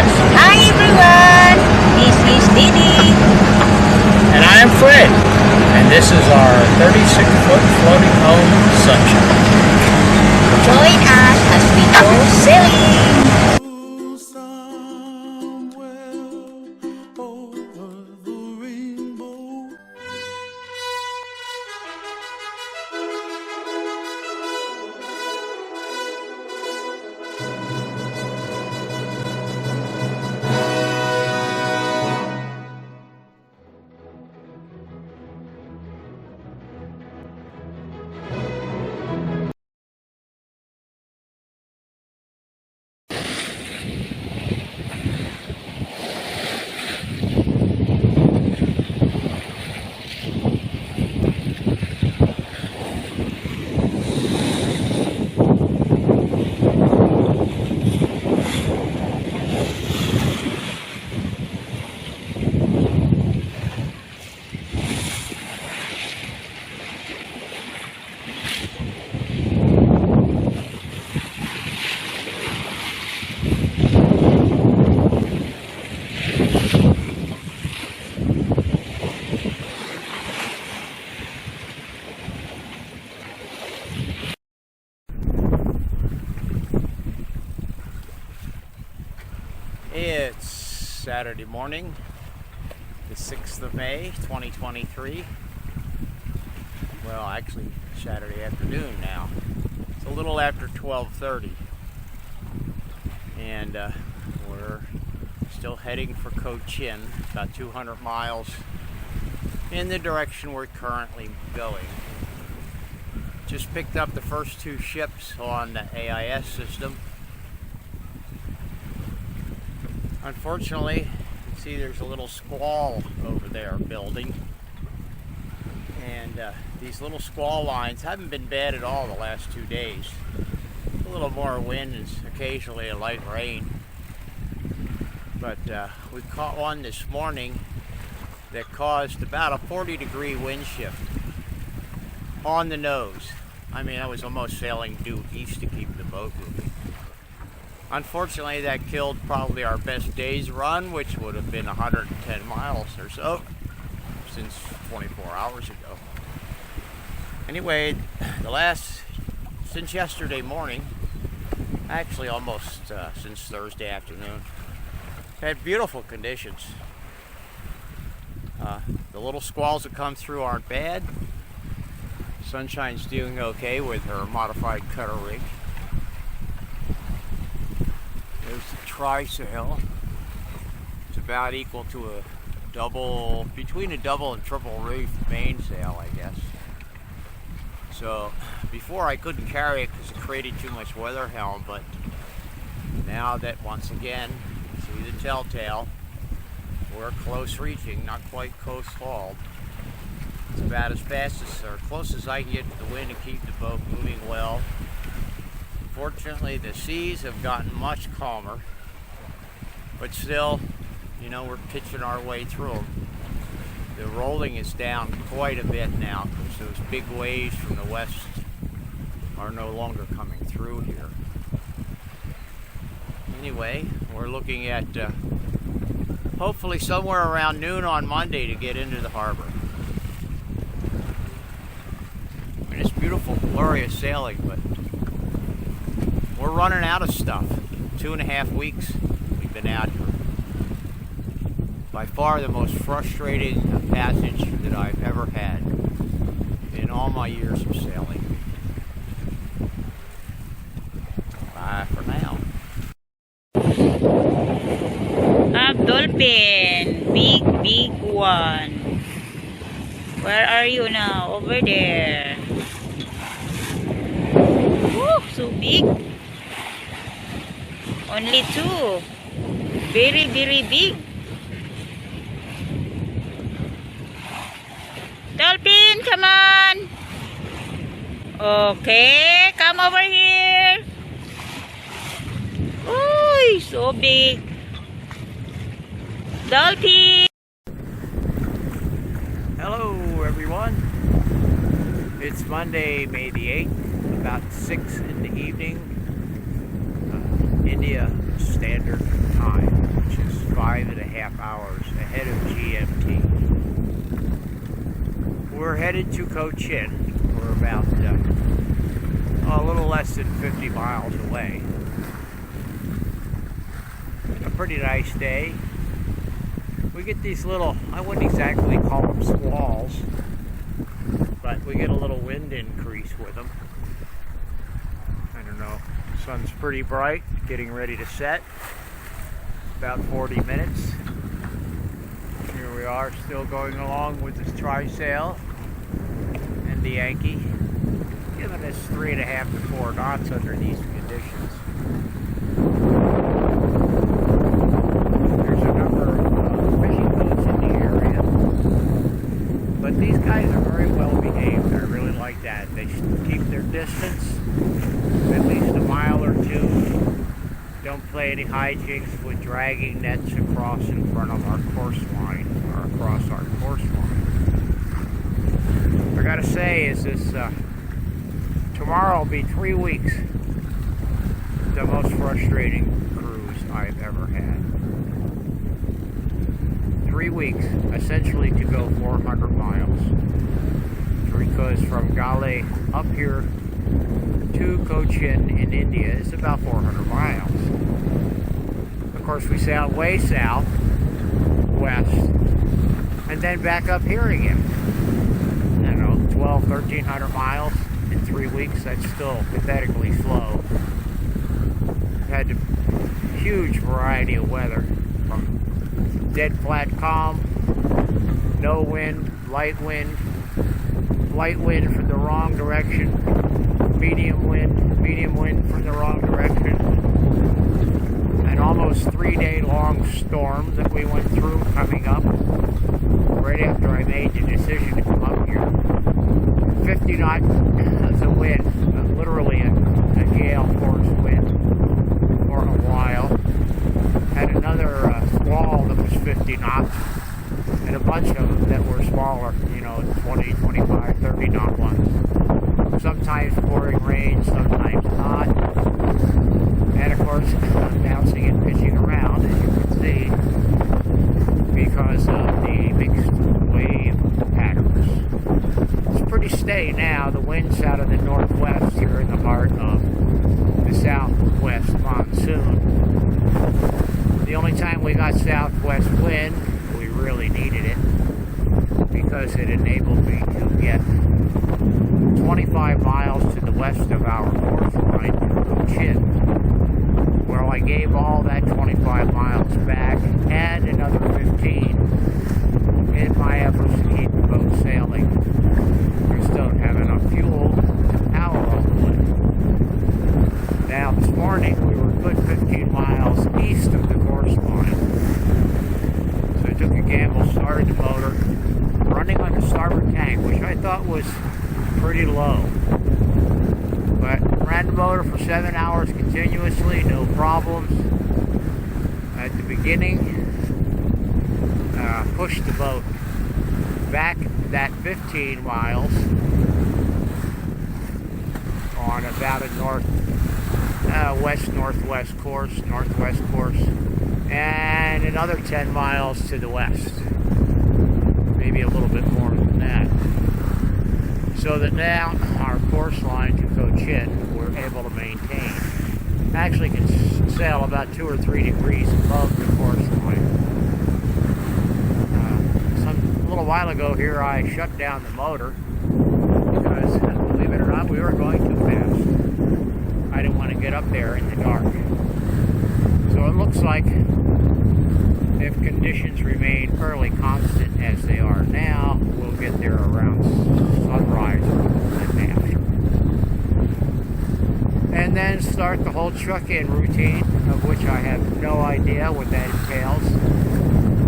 Yes. Hi everyone, this is Didi. And I am Fred. And this is our 36-foot floating home Sunshine. Join us as we go sailing. It's Saturday morning, the 6th of May, 2023. Well, actually, Saturday afternoon now. It's a little after 12:30. And we're still heading for Cochin, about 200 miles in the direction we're currently going. Just picked up the first two ships on the AIS system. Unfortunately, you can see there's a little squall over there building. And these little squall lines haven't been bad at all the last 2 days. A little more wind and occasionally a light rain. But we caught one this morning that caused about a 40-degree wind shift on the nose. I mean, I was almost sailing due east to keep the boat moving. Unfortunately, that killed probably our best day's run, which would have been 110 miles or so since 24 hours ago. Anyway, since yesterday morning, actually almost since Thursday afternoon, had beautiful conditions. The little squalls that come through aren't bad. Sunshine's doing okay with her modified cutter rig. There's the trysail. It's about equal to a double, between a double and triple reef mainsail, I guess. So before I couldn't carry it because it created too much weather helm, but now that once again, see the telltale, we're close reaching, not quite coast hauled. It's about as fast as, or close as I can get to the wind and keep the boat moving well. Fortunately, the seas have gotten much calmer, but still, you know, we're pitching our way through them. The rolling is down quite a bit now because those big waves from the west are no longer coming through here. Anyway, we're looking at hopefully somewhere around noon on Monday to get into the harbor. I mean, it's beautiful, glorious sailing, but we're running out of stuff. 2.5 weeks we've been out here. By far the most frustrating passage that I've ever had in all my years of sailing. Bye for now. Dolphin, big one. Where are you now? Over there. Woo, so big. Only two. Very big. Dolphin, come on. Okay, come over here. Oh, so big. Dolphin. Hello everyone. It's Monday, May the 8th, about 6 in the evening. Indian India Standard Time, which is 5.5 hours ahead of GMT. We're headed to Cochin. We're about a little less than 50 miles away. A pretty nice day. We get these little, I wouldn't exactly call them squalls, but we get a little wind increase with them. I don't know. The sun's pretty bright, getting ready to set. About 40 minutes. Here we are, still going along with this trysail and the Yankee, giving us 3.5 to 4 knots under these conditions. There's a number of fishing boats in the area, but these guys are very well behaved. I really like that. They keep their distance, at least a mile or two. Don't play any hijinks with dragging nets across in front of our course line, or across our course line. I gotta say, is this tomorrow will be 3 weeks, the most frustrating cruise I've ever had. 3 weeks, essentially to go 400 miles. Because from Gale up here to Cochin in India is about 400 miles. Of course, we sailed way south, west, and then back up here again. I don't know, 1,300 miles in 3 weeks. That's still pathetically slow. Had a huge variety of weather, from dead flat calm, no wind, light wind from the wrong direction, medium wind from the wrong direction, an almost 3-day long storm that we went through coming up right after I made the decision to come up here. 50 knots of the wind, literally a gale force wind for a while. Had another squall that was 50 knots, and a bunch of them that were smaller, 20, 25, 30 knot ones. Sometimes pouring rain, sometimes not. And of course, bouncing and pitching around, as you can see, because of the mixed wave patterns. It's pretty steady now. The wind's out of the northwest here in the heart of the southwest monsoon. The only time we got southwest wind, we really needed it, because it enabled me to get 25 miles to the west of our course line to Cochin. Well, I gave all that 25 miles back and another 15 in my efforts to keep the boat sailing. We just don't have enough fuel to power all the way. Now, this morning, we were a good 15 miles east of the course line. So I took a gamble, started the motor, running on the starboard tank, which I thought was pretty low. But ran the motor for 7 hours continuously, no problems. At the beginning, pushed the boat back that 15 miles on about a northwest course, and another 10 miles to the west. Maybe a little bit more than that. So that now our course line to Cochin we're able to maintain. Actually can sail about 2 or 3 degrees above the course line. A little while ago here I shut down the motor because, believe it or not, we were going too fast. I didn't want to get up there in the dark. So it looks like if conditions remain fairly constant as they are now, we'll get there around sunrise or after. And then start the whole truck-in routine, of which I have no idea what that entails,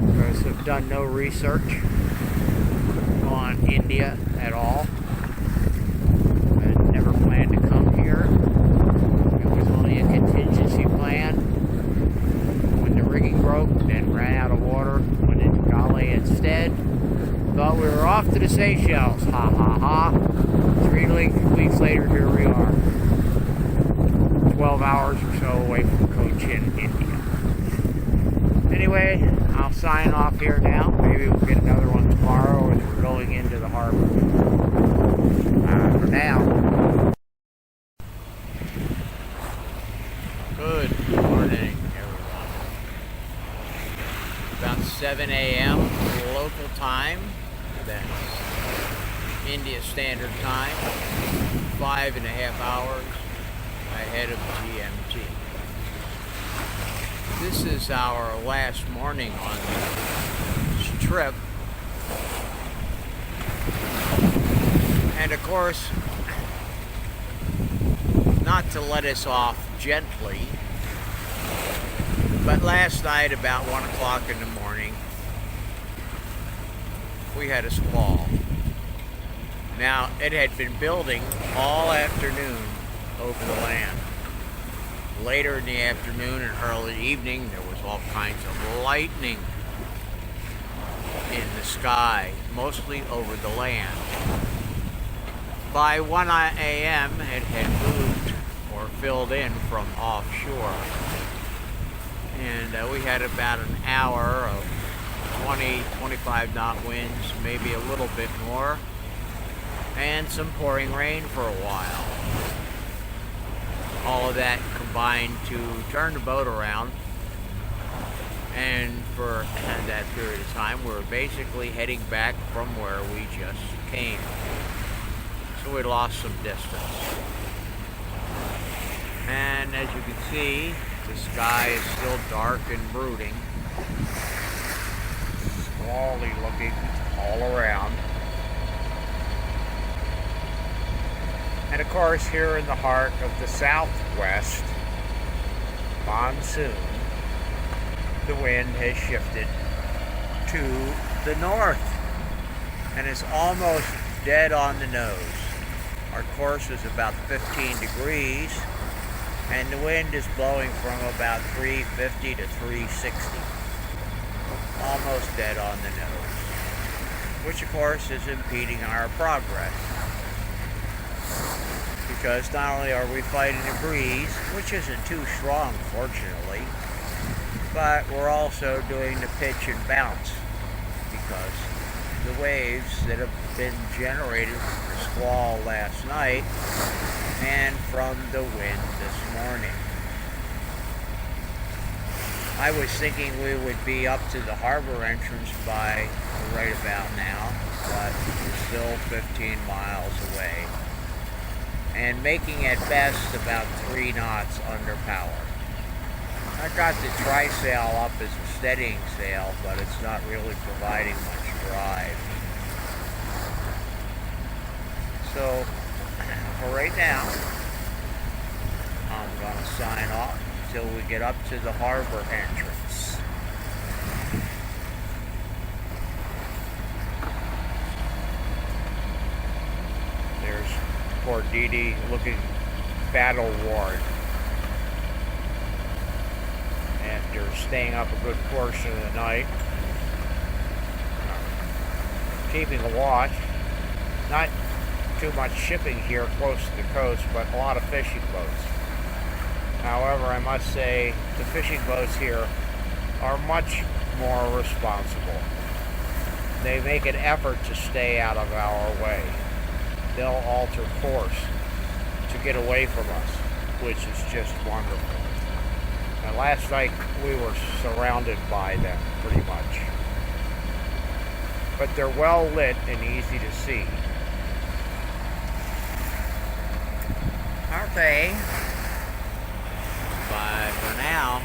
because I've done no research on India at all. I never planned to come here. It was only a contingency plan. When the rigging broke, then ran out of water, went into Gale instead. Thought we were off to the Seychelles. Ha ha ha. 3 weeks later, here we are. 12 hours or so away from Cochin. anyway, I'll sign off here now. Maybe we'll get another one tomorrow, or we're going into the harbor. For now. Good morning, everyone. About 7 a.m. local time. That's India Standard Time. 5.5 hours ahead of GMT. This is our last morning on this trip. And of course, not to let us off gently, but last night about 1 o'clock in the morning, we had a squall. Now, it had been building all afternoon over the land. Later in the afternoon and early evening, there was all kinds of lightning in the sky, mostly over the land. By 1 a.m., it had moved or filled in from offshore. And we had about an hour of 20, 25 knot winds, maybe a little bit more, and some pouring rain for a while. All of that combined to turn the boat around, and for that period of time we were basically heading back from where we just came. So we lost some distance. And as you can see, the sky is still dark and brooding, squally looking all around. And of course, here in the heart of the southwest monsoon, the wind has shifted to the north and is almost dead on the nose. Our course is about 15 degrees, and the wind is blowing from about 350 to 360. Almost dead on the nose, which of course is impeding our progress. Because not only are we fighting a breeze, which isn't too strong, fortunately, but we're also doing the pitch and bounce, because the waves that have been generated from the squall last night and from the wind this morning. I was thinking we would be up to the harbor entrance by right about now, but we're still 15 miles away, and making at best about 3 knots under power. I got the trysail up as a steadying sail, but it's not really providing much drive. So, for right now, I'm going to sign off until we get up to the harbor entrance. There's poor Dee Dee looking battle-worn after staying up a good portion of the night, keeping a watch. Not too much shipping here close to the coast, but a lot of fishing boats. However, I must say the fishing boats here are much more responsible. They make an effort to stay out of our way. They'll alter course to get away from us, which is just wonderful. And last night we were surrounded by them pretty much. But they're well lit and easy to see. Okay. Bye for now.